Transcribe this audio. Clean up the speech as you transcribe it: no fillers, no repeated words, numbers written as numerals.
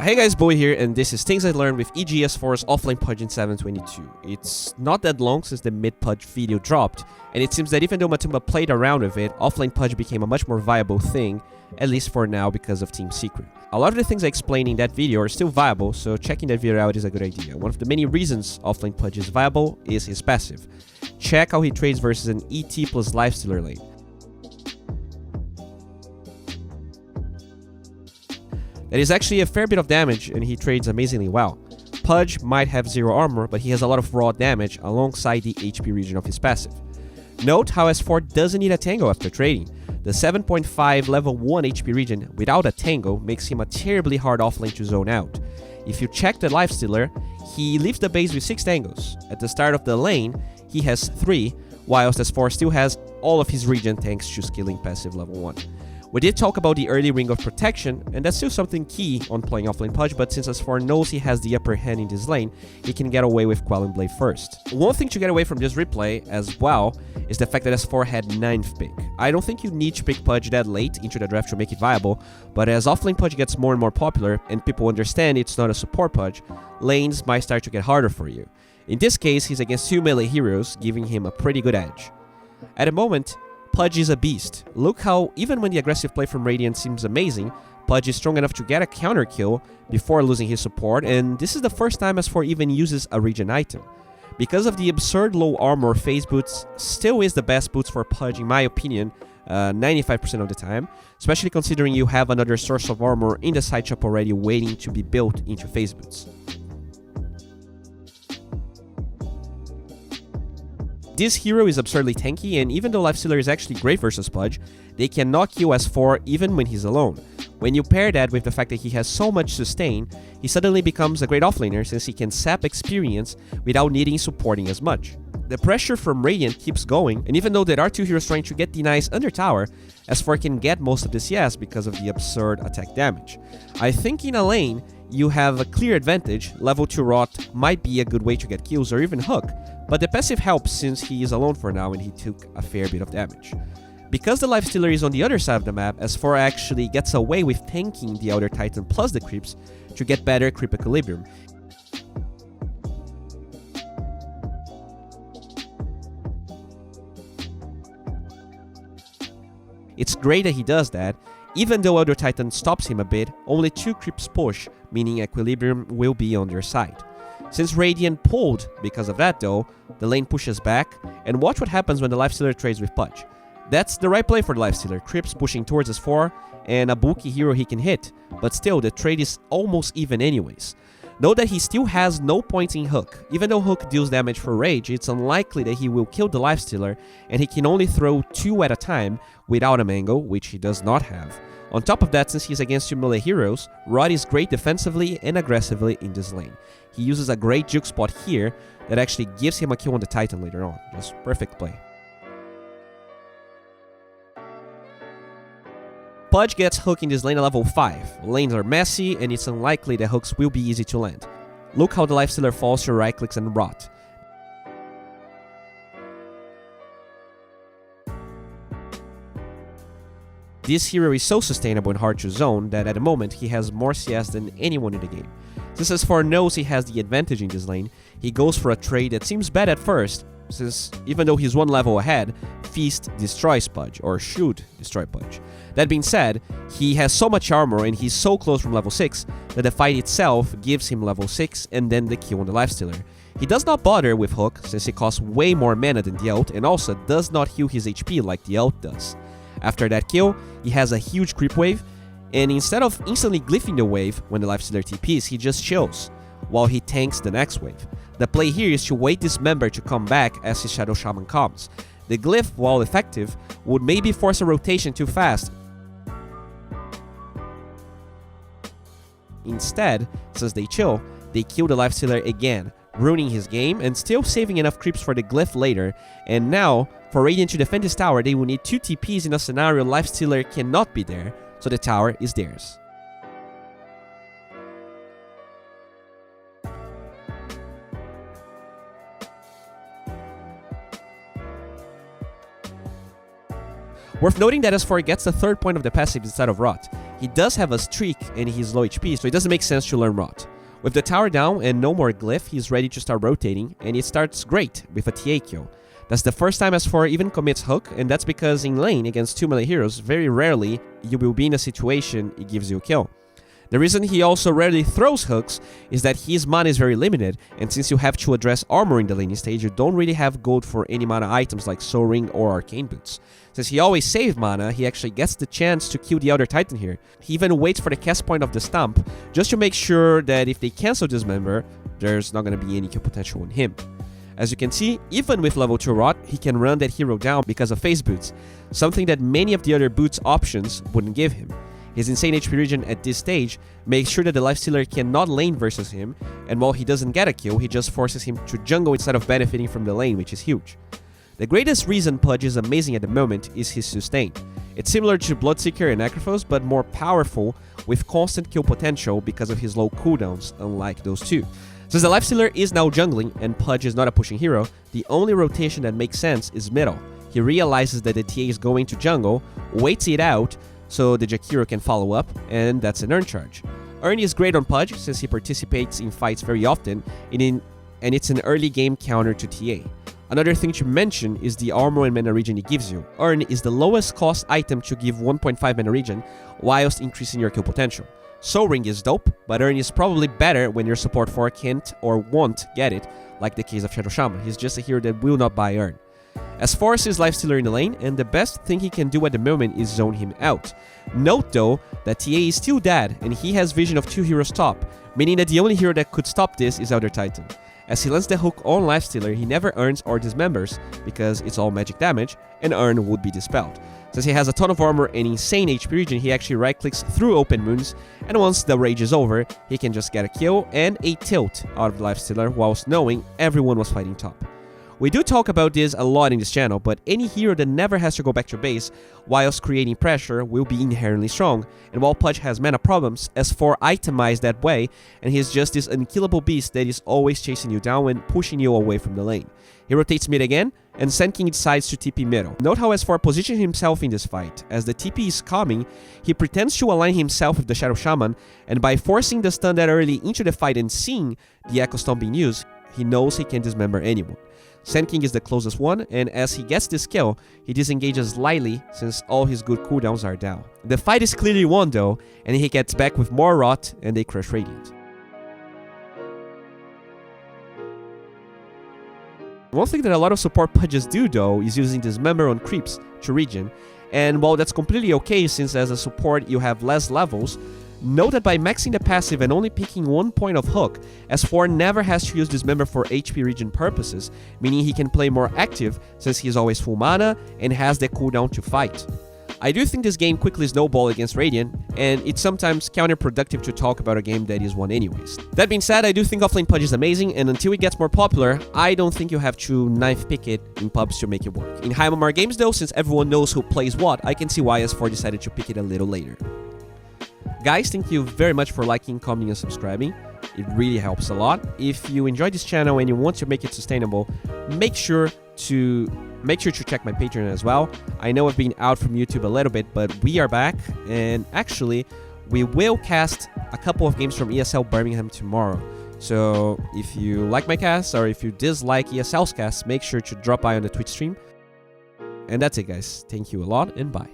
Hey guys, Bowie here, and this is Things I Learned with EG.S4's Offlane Pudge in 722. It's not that long since the mid-Pudge video dropped, and it seems that even though Matumba played around with it, Offlane Pudge became a much more viable thing, at least for now because of Team Secret. A lot of the things I explained in that video are still viable, so checking that video out is a good idea. One of the many reasons Offlane Pudge is viable is his passive. Check how he trades versus an ET plus Lifestealer lane. That is actually a fair bit of damage, and he trades amazingly well. Pudge might have 0 armor, but he has a lot of raw damage alongside the HP region of his passive. Note how S4 doesn't need a tango after trading. The 7.5 level 1 HP region without a tango makes him a terribly hard offlane to zone out. If you check the Lifestealer, he leaves the base with 6 tangos. At the start of the lane, he has 3, whilst S4 still has all of his region thanks to skilling passive level 1. We did talk about the early ring of protection, and that's still something key on playing Offlane Pudge, but since S4 knows he has the upper hand in this lane, he can get away with Quelling Blade first. One thing to get away from this replay as well is the fact that S4 had 9th pick. I don't think you need to pick Pudge that late into the draft to make it viable, but as Offlane Pudge gets more and more popular and people understand it's not a support Pudge, lanes might start to get harder for you. In this case, he's against 2 melee heroes, giving him a pretty good edge. At the moment, Pudge is a beast. Look how, even when the aggressive play from Radiant seems amazing, Pudge is strong enough to get a counter kill before losing his support, and this is the first time S4 even uses a regen item. Because of the absurd low armor, phase boots still is the best boots for Pudge in my opinion, 95% of the time, especially considering you have another source of armor in the side shop already waiting to be built into phase boots. This hero is absurdly tanky, and even though Lifestealer is actually great versus Pudge, they cannot kill S4 even when he's alone. When you pair that with the fact that he has so much sustain, he suddenly becomes a great offlaner since he can sap experience without needing supporting as much. The pressure from Radiant keeps going, and even though there are 2 heroes trying to get denies under tower, S4 can get most of the CS because of the absurd attack damage. I think in a lane, you have a clear advantage. Level 2 Rot might be a good way to get kills or even hook, but the passive helps since he is alone for now and he took a fair bit of damage. Because the Lifestealer is on the other side of the map, S4 actually gets away with tanking the Outer Titan plus the creeps to get better creep equilibrium. It's great that he does that. Even though Elder Titan stops him a bit, only 2 creeps push, meaning equilibrium will be on their side. Since Radiant pulled because of that though, the lane pushes back, and watch what happens when the Lifestealer trades with Pudge. That's the right play for the Lifestealer, creeps pushing towards S4, and a bulky hero he can hit, but still the trade is almost even anyways. Note that he still has no points in Hook. Even though Hook deals damage for Rage, it's unlikely that he will kill the Lifestealer, and he can only throw 2 at a time without a mango, which he does not have. On top of that, since he's against 2 melee heroes, Rod is great defensively and aggressively in this lane. He uses a great juke spot here that actually gives him a kill on the Titan later on. Just perfect play. Pudge gets Hook in this lane at level 5. Lanes are messy, and it's unlikely that hooks will be easy to land. Look how the Lifestealer falls to right clicks and rot. This hero is so sustainable and hard to zone that at the moment he has more CS than anyone in the game. Since S4 knows he has the advantage in this lane, he goes for a trade that seems bad at first, since even though he's 1 level ahead, Feast destroys Pudge, or should destroy Pudge. That being said, he has so much armor and he's so close from level 6 that the fight itself gives him level 6 and then the kill on the Lifestealer. He does not bother with Hook since it costs way more mana than the ult and also does not heal his HP like the ult does. After that kill, he has a huge creep wave, and instead of instantly glyphing the wave when the Lifestealer TPs, he just chills, while he tanks the next wave. The play here is to wait this member to come back as his Shadow Shaman comes. The glyph, while effective, would maybe force a rotation too fast. Instead, since they chill, they kill the Lifestealer again, ruining his game and still saving enough creeps for the glyph later, and now, for Radiant to defend his tower, they will need 2 TPs in a scenario Lifestealer cannot be there, so the tower is theirs. Worth noting that S4 gets the 3rd point of the passive instead of Rot. He does have a streak and he's low HP, so it doesn't make sense to learn Rot. With the tower down and no more glyph, he's ready to start rotating, and it starts great with a TA kill. That's the first time S4 even commits hook, and that's because in lane against 2 melee heroes, very rarely you will be in a situation it gives you a kill. The reason he also rarely throws hooks is that his mana is very limited, and since you have to address armor in the laning stage, you don't really have gold for any mana items like Soul Ring or Arcane Boots. Since he always saves mana, he actually gets the chance to kill the other Titan here. He even waits for the cast point of the Stomp, just to make sure that if they cancel Dismember, there's not going to be any kill potential on him. As you can see, even with level 2 Rot, he can run that hero down because of phase boots, something that many of the other boots options wouldn't give him. His insane HP regen at this stage makes sure that the lifestealer cannot lane versus him, and while he doesn't get a kill, he just forces him to jungle instead of benefiting from the lane, which is huge. The greatest reason Pudge is amazing at the moment is his sustain. It's similar to Bloodseeker and Necrophos, but more powerful with constant kill potential because of his low cooldowns, unlike those two. Since the lifestealer is now jungling and Pudge is not a pushing hero, the only rotation that makes sense is middle. He realizes that the TA is going to jungle, waits it out, so the Jakiro can follow up, and that's an Urn charge. Urn is great on Pudge since he participates in fights very often, and it's an early game counter to TA. Another thing to mention is the armor and mana regen it gives you. Urn is the lowest cost item to give 1.5 mana regen, whilst increasing your kill potential. Soul Ring is dope, but Urn is probably better when your support 4 can't or won't get it, like the case of Shadow Shaman. He's just a hero that will not buy Urn. S4 is his lifestealer in the lane, and the best thing he can do at the moment is zone him out. Note though, that TA is still dead, and he has vision of 2 heroes top, meaning that the only hero that could stop this is Elder Titan. As he lands the hook on lifestealer, he never earns or dismembers, because it's all magic damage, and Urn would be dispelled. Since he has a ton of armor and insane HP regen, he actually right-clicks through open wounds, and once the rage is over, he can just get a kill and a tilt out of the lifestealer whilst knowing everyone was fighting top. We do talk about this a lot in this channel, but any hero that never has to go back to base whilst creating pressure will be inherently strong, and while Pudge has mana problems, S4 itemized that way, and he's just this unkillable beast that is always chasing you down and pushing you away from the lane. He rotates mid again, and Sand King decides to TP middle. Note how S4 positions himself in this fight. As the TP is coming, he pretends to align himself with the Shadow Shaman, and by forcing the stun that early into the fight and seeing the Echo Storm being used, he knows he can dismember anyone. Sand King is the closest one, and as he gets this kill, he disengages lightly since all his good cooldowns are down. The fight is clearly won though, and he gets back with more Rot, and they crush Radiant. One thing that a lot of support Pudges do though is using Dismember on creeps to regen, and while that's completely okay since as a support you have less levels, note that by maxing the passive and only picking 1 point of hook, S4 never has to use Dismember for HP regen purposes, meaning he can play more active since he is always full mana and has the cooldown to fight. I do think this game quickly snowballs against Radiant, and it's sometimes counterproductive to talk about a game that is won anyways. That being said, I do think Offlane Pudge is amazing, and until it gets more popular, I don't think you have to knife pick it in pubs to make it work. In high MMR games though, since everyone knows who plays what, I can see why S4 decided to pick it a little later. Guys, thank you very much for liking, commenting, and subscribing. It really helps a lot. If you enjoyed this channel and you want to make it sustainable, make sure to check my Patreon as well. I know I've been out from YouTube a little bit, but we are back, and actually, we will cast a couple of games from ESL Birmingham tomorrow. So if you like my casts, or if you dislike ESL's casts, make sure to drop by on the Twitch stream. And that's it, guys. Thank you a lot, and bye.